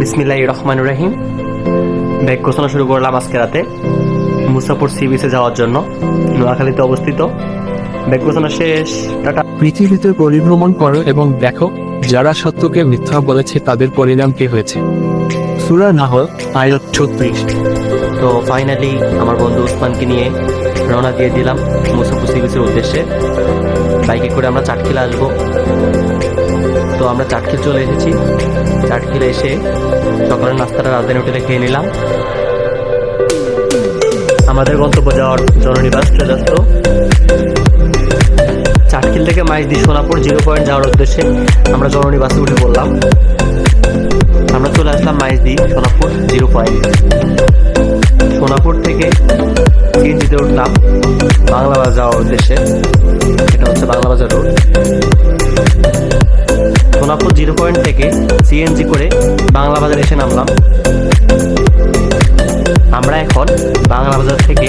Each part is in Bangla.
বিসমিল্লাহির রহমানির রহিম। ব্যাগ গোছানো শুরু করলাম আজকে রাতে মুসাফর সি বিচে যাওয়ার জন্য। নোয়াখালীতে অবস্থিত। ব্যাগ গোছানো শেষ, টাটা। পৃথিবীতে পরিভ্রমণ করো এবং দেখো যারা সত্যকে মিথ্যা বলেছে তাদের পরিণাম কি হয়েছে। সূরা নাহল আয়াত 36। তো ফাইনালি আমার বন্ধু উসমানকে নিয়ে রওনা দিয়ে দিলাম মুসাফর সি বিচের উদ্দেশ্যে। বাইকে করে আমরা চাটখিল আসবো। তো আমরা চাটখিল চলে এসেছি। চাটখিলে এসে সকালের নাস্তাটা রাজধানী হোটেলে খেয়ে নিলাম। আমাদের গন্তব্য যাওয়ার জননিবাস ট্রেজার্স। চাটখিল থেকে মাইজদি সোনাপুর 0 পয়েন্ট যাওয়ার উদ্দেশ্যে আমরা জননিবাসে উঠে পড়লাম। আমরা চলে আসলাম মাইজদি সোনাপুর 0 পয়েন্ট। সোনাপুর থেকে সিএনজিতে উঠলাম বাংলা বাজার যাওয়ার উদ্দেশ্যে। এটা হচ্ছে বাংলা বাজার রোড। সোনাপুর 0 পয়েন্ট থেকে সিএনজি করে বাংলা বাজার এসে নামলাম। আমরা এখন বাংলা বাজার থেকে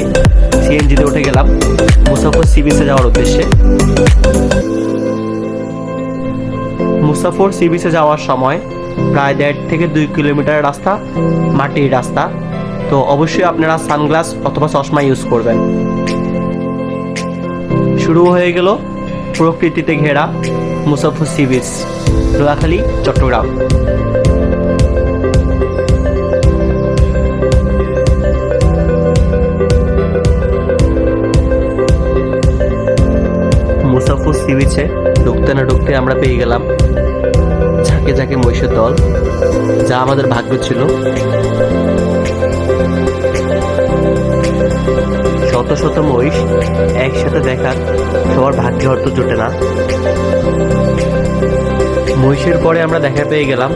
সিএনজিতে উঠে গেলাম মুসাফর সি বিচে যাওয়ার উদ্দেশ্যে। মুসাফর সি বিচে যাওয়ার সময় প্রায় 1.5 থেকে 2 কিলোমিটার রাস্তা, মাটির রাস্তা। তো অবশ্যই আপনারা সানগ্লাস অথবা চশমা ইউজ করবেন। শুরু হয়ে গেল প্রকৃতিতে ঘেরা মুসাফর sea beach, Noakhali, Chittagong. মুসাফর C বিচে ঢুকতে না ঢুকতে আমরা পেয়ে গেলাম ঝাঁকে ঝাঁকে মহিষের দল, যা আমাদের ভাগ্য ছিল। শত শত মহিষ একসাথে দেখার সবার ভাগ্যে হয়তো জোটে না। মহিষের পরে আমরা দেখা পেয়ে গেলাম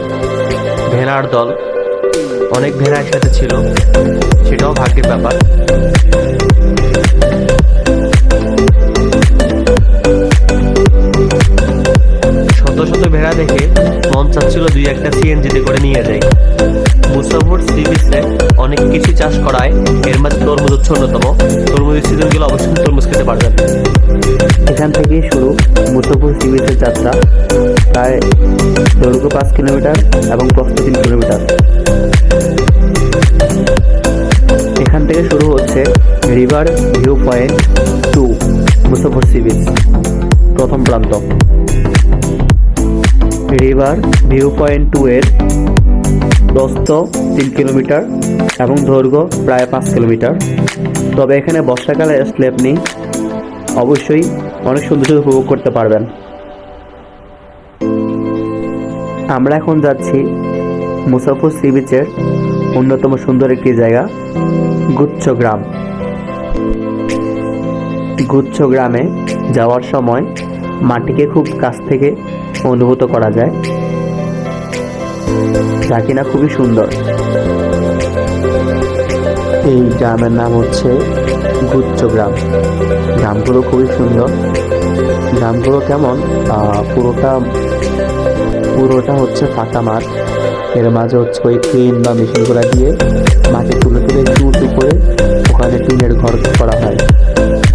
ভেড়ার দল। অনেক ভেড়া একসাথে ছিল, সেটাও ভাগ্যের ব্যাপার। শত শত ভেড়া দেখে মন চাচ্ছিল 2-1টা সিএনজিতে করে নিয়ে যাই। মুসাফর সি বিচে অনেক কিছু চাষ করায় এর মাঝে তরমুজ হচ্ছে অন্যতম। তরমুজের সিজন গেলে অবশ্যই তরমুজ খেতে পারবেন। এখান থেকেই শুরু মুসাফর সি বিচের যাত্রা। প্রায় দৈর্ঘ্য 5 কিলোমিটার এবং প্রস্থ 3 কিলোমিটার। এখান থেকে শুরু হচ্ছে river view point 2 মুসাফর sea beach, প্রথম প্রান্ত। রিভার ভিউ পয়েন্ট 2 এর প্রস্থ 3 কিলোমিটার এবং দৈর্ঘ্য প্রায় 5 কিলোমিটার। তবে এখানে বর্ষাকালে আসলে আপনি অবশ্যই অনেক সৌন্দর্য উপভোগ করতে পারবেন। আমরা এখন যাচ্ছি মুসাফর সি বিচের অন্যতম সুন্দর একটি জায়গা, গুচ্ছ গ্রাম। গুচ্ছ গ্রামে যাওয়ার সময় মাটিকে খুব কাছ থেকে অনুভূত করা যায়, যা কিনা খুবই সুন্দর। এই গ্রামের নাম হচ্ছে গুচ্ছ গ্রাম। গ্রামগুলো খুবই সুন্দর। গ্রামগুলো কেমন, পুরোটা হচ্ছে ফাঁকা মাঠ। এর মাঝে হচ্ছে ওই ক্রেন বা মেশিনগুলো দিয়ে মাটি তুলে তুলে একটু উঁচু করে ওখানে টিনের ঘর করা হয়।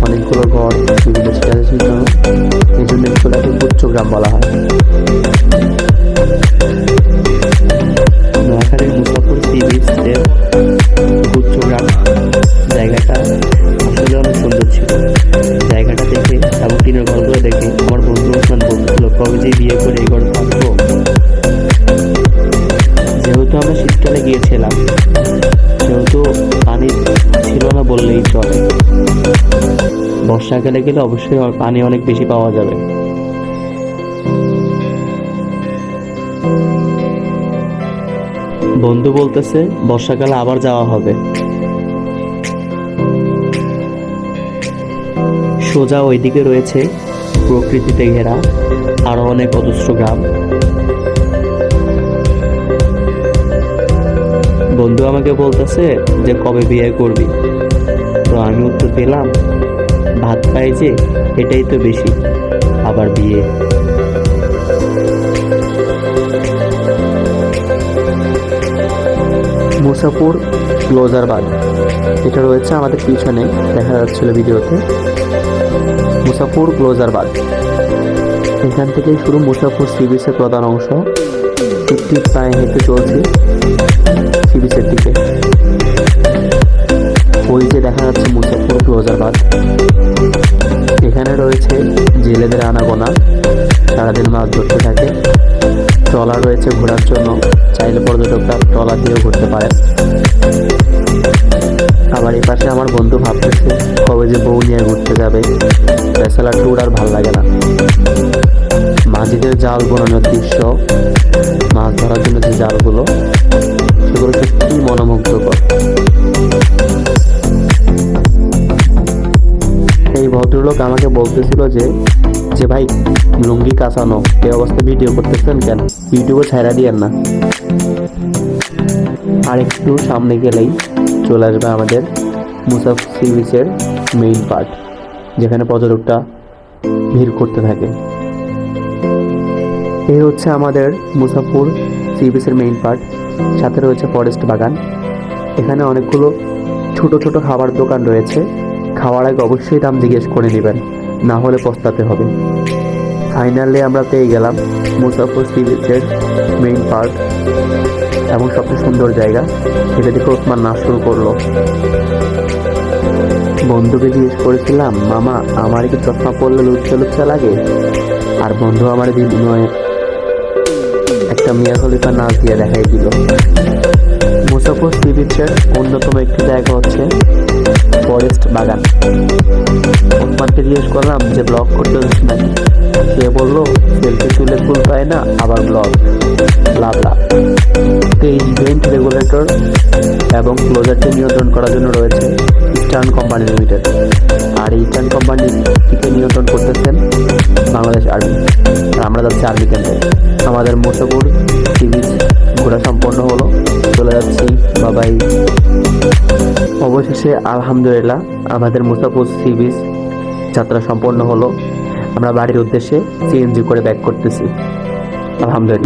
অনেকগুলো ঘর বিভিন্ন সিটারের জন্য, এই জন্য এগুলোকে গুচ্ছ গ্রাম বলা হয়। নোয়াখালীর মুসাফর সি বিচের গুচ্ছ গ্রাম জায়গাটা আসলে অনেক সুন্দর ছিল। জায়গাটা দেখে এবং টিনের ঘরগুলো দেখে আমার বন্ধু ওসমান বলছিল কবে যে বিয়ে করে এই ঘর থাকবো। যেহেতু আমরা শীতকালে গিয়েছিলাম, সেহেতু পানি ছিল না বললেই চলে। বর্ষাকালে গেলে অবশ্যই পানি অনেক বেশি পাওয়া যাবে। বন্ধু বলতেছে বর্ষাকালে আবার যাওয়া হবে। সোজা ওইদিকে রয়েছে প্রকৃতিতে ঘেরা আরো অনেক অজস্র গ্রাম। বন্ধু আমাকে বলতেছে যে কবে বিয়ে করবি। তো আমি উত্তর দিলাম, ভাত পাই যে এটাই তো বেশি, আবার বিয়ে। মুসাফর ক্লোজার বাঁধ, এটা রয়েছে আমাদের পিছনে, দেখা যাচ্ছিল ভিডিওতে। মুসাফর ক্লোজার বাঁধ, এখান থেকেই শুরু মুসাফর সি বিচের প্রধান অংশ। একটি পায়ে হেঁটে চলছি সি বিচের দিকে। ওই যে দেখা যাচ্ছে মুসাফর ক্লোজার বাঁধ, এখানে রয়েছে জেলেদের আনাগোনা, সারাদিন মাছ ধরতে থাকে। ট্রলার রয়েছে ঘোরার জন্য, চাইলে পর্যটকরা ট্রলার দিয়েও ঘুরতে পারে। আবার এই পাশে আমার বন্ধু ভাবতেছে কবে যে বউ নিয়ে ঘুরতে যাবে, ব্যাচেলার ট্যুর আর ভাল লাগে না। মাঝিদের জাল বোনানোর দৃশ্য, মাছ ধরার জন্য যে জালগুলো, সেগুলো সত্যি মনোমুগ্ধকর। এই ভদ্রলোক আমাকে বলতেছিল যে ভাই লুঙ্গি কাঁচানো এই অবস্থায় ভিডিও করতেছেন কেন, ইউটিউবে ছাইড়া দিয়েন না। আর একটু সামনে গেলেই চলে আসবে আমাদের মুসাফর সি বিচের মেইন পার্ট, যেখানে পর্যটকরা ভিড় করতে থাকে। এই হচ্ছে আমাদের মুসাফর সি বিচের মেইন পার্ট, সাথে রয়েছে ফরেস্ট বাগান। এখানে অনেকগুলো ছোট ছোট খাবার দোকান রয়েছে। খাওয়ার আগে অবশ্যই দাম জিজ্ঞেস করে নেবেন, না হলে পস্তাতে হবে। ফাইনালি আমরা পেয়ে গেলাম মুসাফর সি বিচের মেইন পার্ক এবং সবচেয়ে সুন্দর জায়গা। এটা দেখে ওসমান নাচ শুরু করলো। বন্ধুকে জিজ্ঞেস করেছিলাম, মামা আমার কি চশমা পড়লে লুচ্চা লুচ্চা লাগে? আর বন্ধু আমার বিনিময়ে একটা মিয়া খলিফা নাচ দিয়ে দেখাই দিল। মুসাফর সি বিচের অন্যতম একটি জায়গা হচ্ছে ফরেস্ট বাগান। ওসমানকে জিজ্ঞেস করলাম যে ব্লগ করতে হচ্ছে নাকি, সে বললো সেলফি তুলে ফুল পায় না, আবার ব্লগ লাভ লাভ। এই ইভেন্ট রেগুলেটর এবং ক্লোজারকে নিয়ন্ত্রণ করার জন্য রয়েছে ইস্টার্ন কোম্পানি লিমিটেড। আর এই ইস্টার্ন কোম্পানিকে নিয়ন্ত্রণ করতেছেন বাংলাদেশ আর্মি। আর আমরা যাচ্ছি আর্মি ক্যাম্পে। আমাদের মুসাফর সি বিচ ঘোরা সম্পন্ন হলো, চলে যাচ্ছি বাবাই। অবশেষে আলহামদুলিল্লাহ আমাদের মুসাফর সি বিচ যাত্রা সম্পন্ন হলো। আমরা বাড়ির উদ্দেশ্যে সিএনজি করে ব্যাক করতেছি আলহামদুলিল্লাহ।